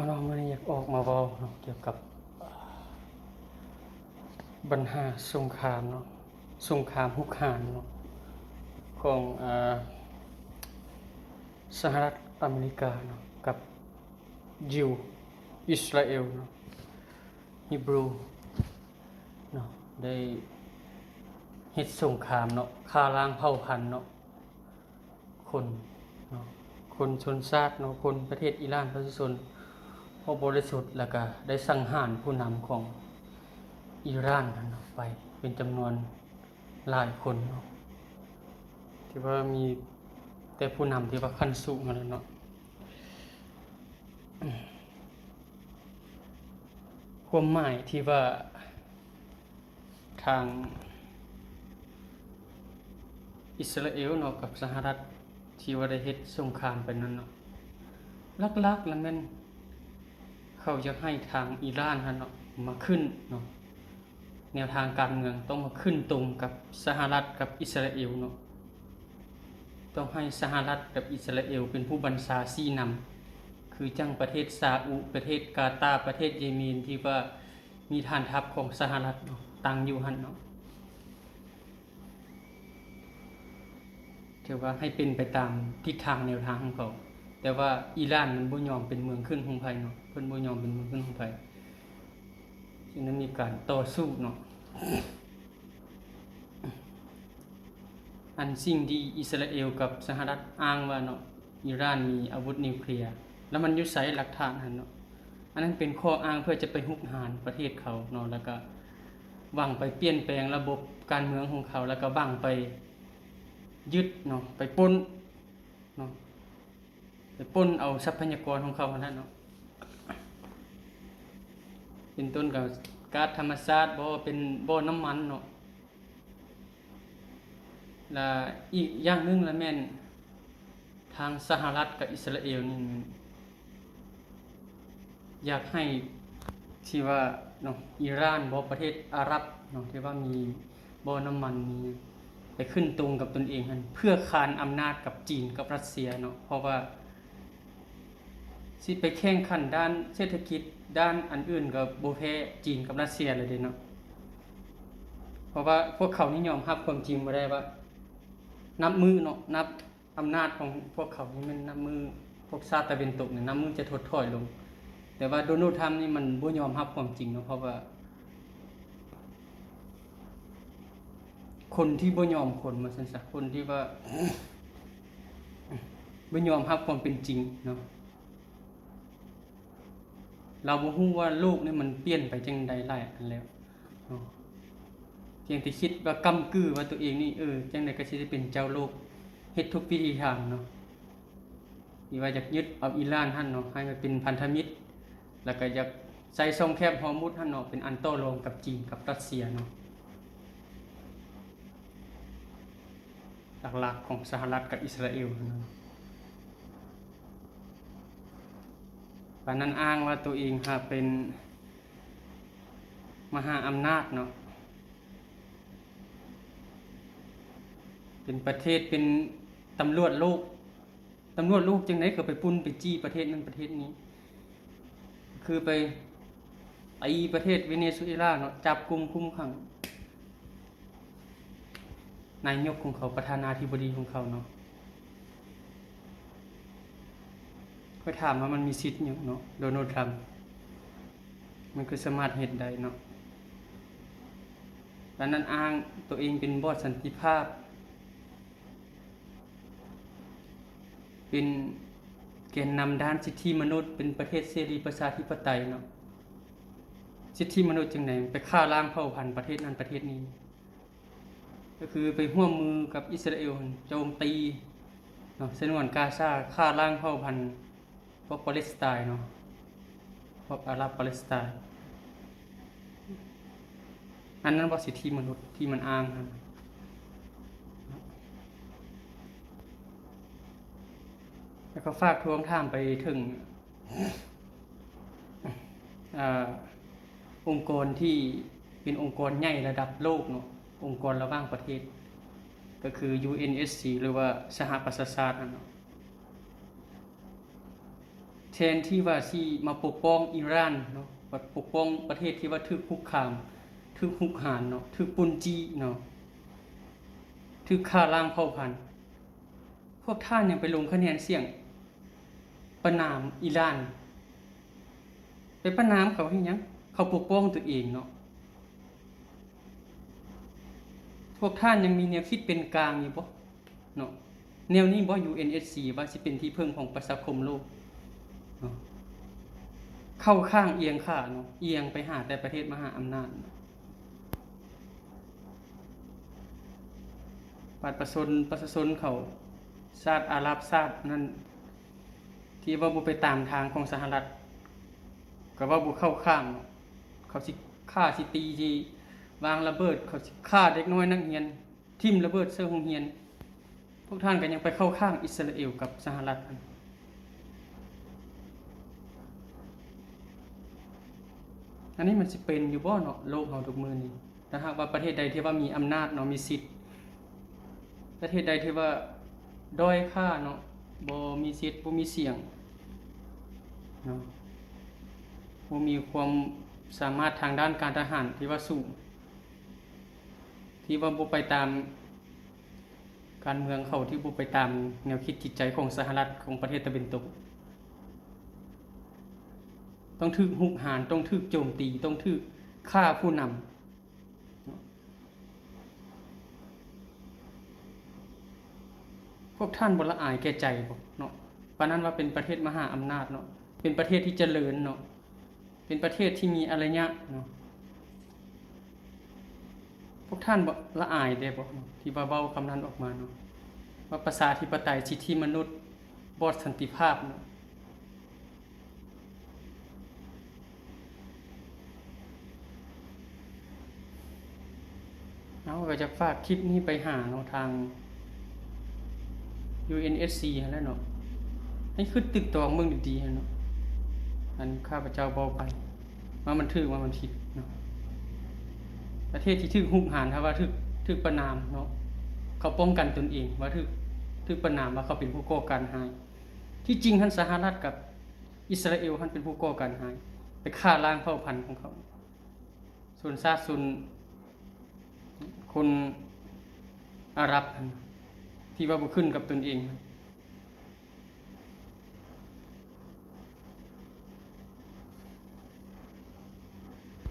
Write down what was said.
เราไม่ได้อยากออกมาเว้าเนาะเกี่ยวกับปัญหาสงครามเนาะสงครามรุกรานเนาะของสหรัฐอเมริกาเนาะกับยิวอิสราเอลเนาะฮีบรูเนาะได้เฮ็ดสงครามเนาะฆ่าล้างเผ่าพันธุ์เนาะคนเนาะคนชนชาติเนาะคนประเทศอิหร่านประชาชนผู้บริสุทธิ์แล้วก็ได้สังหารผู้นำของอิหร่านนั่นเนาะไปเป็นจำนวนหลายคนเนาะที่ว่ามีแต่ผู้นำที่ว่าขั้นสูงนั่นเนาะความหมายที่ว่าทางอิสราเอลเนาะกับสหรัฐที่ว่าได้เฮ็ดสงครามไปนั้นเนาะลักๆแล้วแม่นเขาจะให้ทางอิหร่านนั่นเนาะมาขึ้นเนาะแนวทางการเมืองต้องมาขึ้นตรงกับสหรัฐกับอิสราเอลเนาะต้องให้สหรัฐกับอิสราเอลเป็นผู้บัญชาชี้นำคือจังประเทศซาอุประเทศกาตาร์ประเทศเยเมนที่ว่ามีฐานทัพของสหรัฐเนาะตั้งอยู่หั่นเนาะถือว่าให้เป็นไปตามทิศทางแนวทางของเขาแต่ว่าอิหร่านมันบ่ยอมเป็นเมืองขึ้นของไผเนาะเพิ่นบ่ยอมเป็นเมืองขึ้นของไผฉะนั้นมีการต่อสู้เนาะอันสิ่งที่อิสราเอลกับสหรัฐอ้างว่าเนาะอิหร่านมีอาวุธนิวเคลียร์แล้วมันอยู่ไสหลักฐานหั่นเนาะอันนั้นเป็นข้ออ้างเพื่อจะไปรุกรานประเทศเขาเนาะแล้วก็หวังไปเปลี่ยนแปลงระบบการเมืองของเขาแล้วก็หวังไปยึดเนาะไปปล้นเนาะไปปล้นเอาทรัพยากรของเขานั่นเนาะเป็นต้นกับก๊าซธรรมชาติบ่เป็นบ่น้ำมันเนาะและอีกอย่างนึงละแม่นทางสหรัฐกับอิสราเอลนี่อยากให้ที่ว่าเนาะอิหร่านบ่ประเทศอาหรับเนาะที่ว่ามีบ่น้ำมันมีไปขึ้นตรงกับตนเองหั่นเพื่อคานอำนาจกับจีนกับรัสเซียเนาะเพราะว่าสิไปแข่งขันด้านเศรษฐกิจด้านอันอื่นก็บ่แพ้จีนกับรัสเซียเลยเด้เนาะเพราะว่าพวกเขานี่ยอมรับความจริงบ่ได้ว่านับมือเนาะนับอำนาจของพวกเขานี่มันนับมือพวกชาติตะวันตกนี่นับมือจะถดถอยลงแต่ว่าโดนัลด์ทรัมป์นี่มันบ่ยอมรับความจริงเนาะเพราะว่าคนที่บ่ยอมคนมาซั่นซะคนที่ว่าบ่ยอมรับความเป็นจริงเนาะเราบ่ฮู้ว่าโลกนี่มันเปลี่ยนไปจังใดหลายอันแล้วเนาะเพียงแต่คิดว่ากำกือว่าตัวเองนี่จังได๋ก็สิได้เป็นเจ้าโลกเฮ็ดทุกวิธีทางเนาะที่ว่าอยากยึดเอาอิหร่านหั่นเนาะให้มันเป็นพันธมิตรแล้วก็อยากใส่ช่องแคบฮอร์มุซหั่นเนาะเป็นอันโต้รองกับจีนกับรัสเซียเนาะหลักๆของสหรัฐกับอิสราเอลเนาะปานนั้นอ้างว่าตัวเองเป็นมหาอำนาจเนาะเป็นประเทศเป็นตำรวจโลกจังได๋ก็ไปปุ้นไปจี้ประเทศนั้นประเทศนี้คือไปประเทศเวเนซุเอลาเนาะจับกุมคุมขังนายกของเขาประธานาธิบดีของเขาเนาะก็ถามว่ามันมีสิทธิ์หยังเนาะโดนัลด์ทรัมป์มันคือสามารถเฮ็ดได้เนาะดังนั้นอ้างตัวเองเป็นบอสสันติภาพเป็นแกนนำด้านสิทธิมนุษย์เป็นประเทศเสรีประชาธิปไตยเนาะสิทธิมนุษย์จังได๋ไปฆ่าล้างเผ่าพันธุ์ประเทศนั้นประเทศนี้ก็คือไปร่วมมือกับอิสราเอลโจมตีเนาะฉนวนกาซาฆ่าล้างเผ่าพันธุ์พวกปาเลสไตน์เนาะพวกอาหรับปาเลสไตน์อันนั้นบ่สิทธิมนุษย์ที่มันอ้างครับแล้วก็ฝากทวงถามไปถึงองค์กรที่เป็นองค์กรใหญ่ระดับโลกเนาะองค์กรระหว่างประเทศก็คือ UNSC หรือว่าสหประชาชาติเนาะ แทนที่ว่าสิมาปกป้องอิหร่านเนาะว่าปกป้องประเทศที่ว่าถูกคุกคามถูกรุกรานเนาะถูกปล้นจี้เนาะถูกฆ่าล้างเผ่าพันธุ์พวกท่านยังไปลงคะแนนเสียงประณามอิหร่านไปประณามเขาให้หยังเขาปกป้องตัวเองเนาะพวกท่านยังมีแนวคิดเป็นกลางอยู่บ่เนาะแนวนี้บ่ UNSC ว่าสิเป็นที่พึ่งของประชาคมโลกเนาะเข้าข้างเอียงข้างเนาะเอียงไปหาแต่ประเทศมหาอำนาจประชาชนเขาชาติอาหรับชาตินั้นที่ว่าบ่ไปตามทางของสหรัฐก็ว่าบ่เข้าข้างเนาะเขาสิฆ่าสิตีสิวางระเบิดเขาสิฆ่าเด็กน้อยนักเรียนทิ่มระเบิดใส่โรงเรียนพวกท่านก็ยังไปเข้าข้างอิสราเอลกับสหรัฐอันนี้มันสิเป็นอยู่บ่เนาะโลกเฮาทุกมื้อนี้ถ้าหากว่าประเทศใดที่ว่ามีอำนาจเนาะมีสิทธิ์ประเทศใดที่ว่าด้อยค่าเนาะบ่มีสิทธิ์บ่มีเสียงเนาะบ่มีความสามารถทางด้านการทหารที่ว่าสูงที่ว่าบ่ไปตามการเมืองเขาที่บ่ไปตามแนวคิดจิตใจของสหรัฐของประเทศตะวันตกต้องถูกรุกรานต้องถูกโจมตีต้องถูกฆ่าผู้นำพวกท่านบ่ละอายแก่ใจบ่เนาะปานนั้นว่าเป็นประเทศมหาอำนาจเนาะเป็นประเทศที่เจริญเนาะเป็นประเทศที่มีอารยะเนาะพวกท่านบ่ละอายได้บ่ที่ว่าเว้าคำนั้นออกมาเนาะว่าประชาธิปไตยสิทธิมนุษย์บอดสันติภาพเนาะเอาก็จะฝากคลิปนี้ไปหาเนาะทาง UNSC นั่นแหละเนาะให้ขึ้นตึกตองเมืองดีๆเนาะอันข้าพเจ้าเว้าไปว่ามันถูกว่ามันผิดเนาะประเทศที่ถูกรุกรานถ้าว่าถูกประณามเนาะเขาป้องกันตนเองว่าถูกประณามว่าเขาเป็นผู้ก่อการร้ายที่จริงท่านสหรัฐกับอิสราเอลท่านเป็นผู้ก่อการร้ายไปฆ่าล้างเผ่าพันธุ์ของเขาส่วนชาติส่วนคนอาหรับที่ว่าบ่ขึ้นกับตนเอง